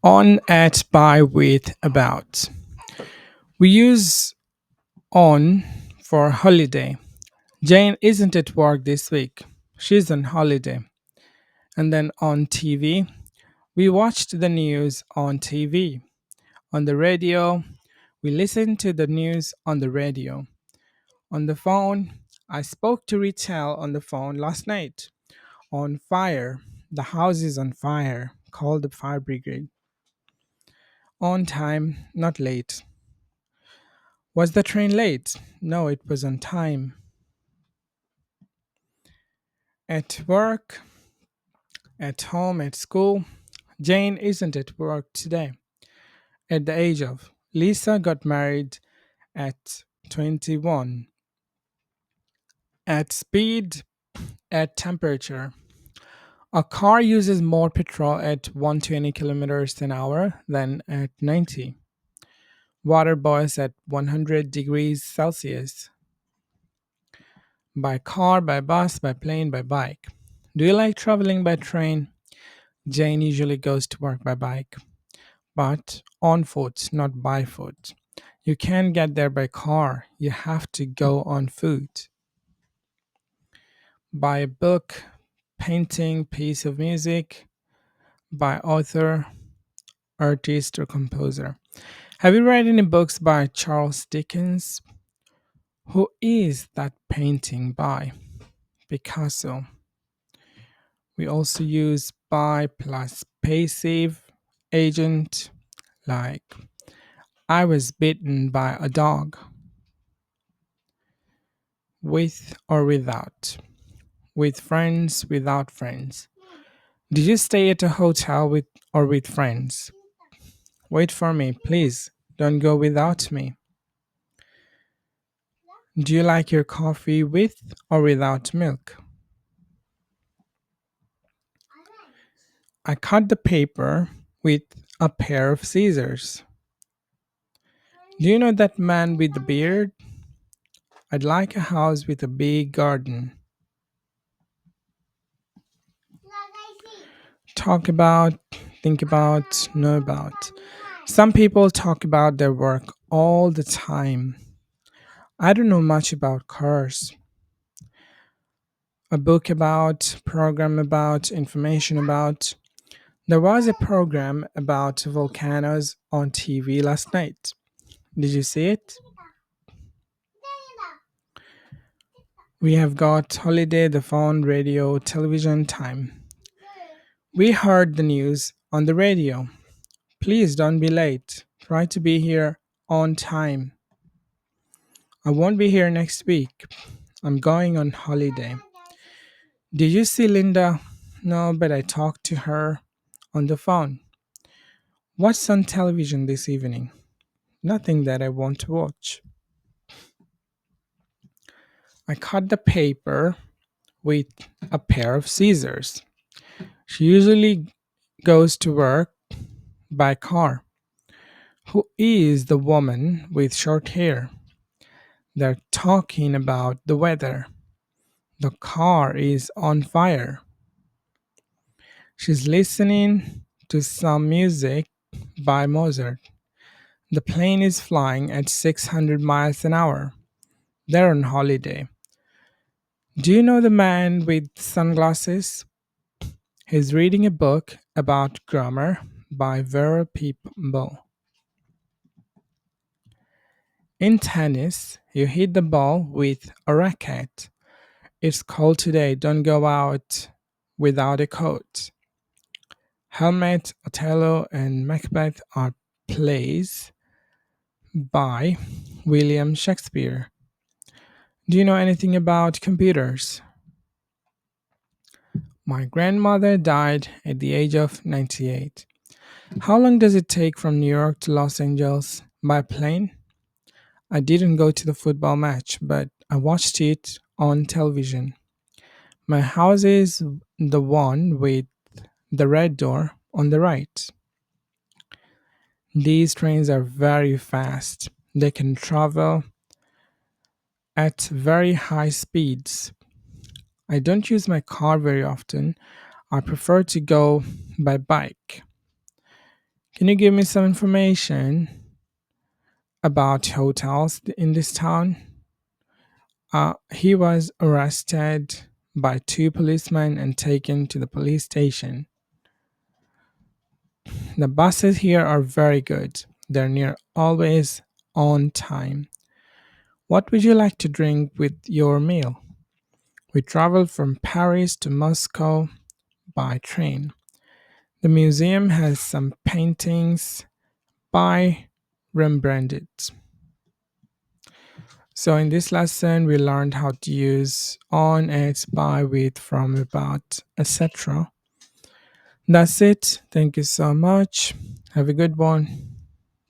On, at, by, with, about. We use on for holiday. Jane isn't at work this week. She's on holiday. And then on TV, we watched the news on TV. On the radio, we listened to the news on the radio. On the phone, I spoke to Retail on the phone last night. On fire, the house is on fire. Call the fire brigade. On time, not late. Was the train late? No, it was on time. At work, at home, at school, Jane isn't at work today. At the age of, Lisa got married at 21. At speed, at temperature. A car uses more petrol at 120 kilometers an hour than at 90. Water boils at 100 degrees Celsius. By car, by bus, by plane, by bike. Do you like traveling by train? Jane usually goes to work by bike, but on foot, not by foot. You can't get there by car, you have to go on foot. By a book, painting, piece of music, by author, artist, or composer. Have you read any books by Charles Dickens? Who is that painting by? Picasso. We also use by plus passive agent like I was bitten by a dog. With or without. With friends, without friends. Did you stay at a hotel with or with friends? Wait for me, please. Don't go without me. Do you like your coffee with or without milk? I cut the paper with a pair of scissors. Do you know that man with the beard? I'd like a house with a big garden. Talk about, think about, know about. Some people talk about their work all the time. I don't know much about cars. A book about, program about, information about. There was a program about volcanoes on TV last night. Did you see it? We have got holiday, the phone, radio, television time. We heard the news on the radio. Please don't be late. Try to be here on time. I won't be here next week. I'm going on holiday. Did you see Linda? No, but I talked to her on the phone. What's on television this evening? Nothing that I want to watch. I cut the paper with a pair of scissors. She usually goes to work by car. Who is the woman with short hair? They're talking about the weather. The car is on fire. She's listening to some music by Mozart. The plane is flying at 600 miles an hour. They're on holiday. Do you know the man with sunglasses? He's reading a book about grammar by Vera People. In tennis, you hit the ball with a racket. It's cold today, don't go out without a coat. Hamlet, Othello, and Macbeth are plays by William Shakespeare. Do you know anything about computers? My grandmother died at the age of 98. How long does it take from New York to Los Angeles by plane? I didn't go to the football match, but I watched it on television. My house is the one with the red door on the right. These trains are very fast. They can travel at very high speeds. I don't use my car very often. I prefer to go by bike. Can you give me some information about hotels in this town? He was arrested by two policemen and taken to the police station. The buses here are very good. They're near always on time. What would you like to drink with your meal? We traveled from Paris to Moscow by train. The museum has some paintings by Rembrandt. So, in this lesson, we learned how to use on, at, by, with, from, about, etc. That's it. Thank you so much. Have a good one.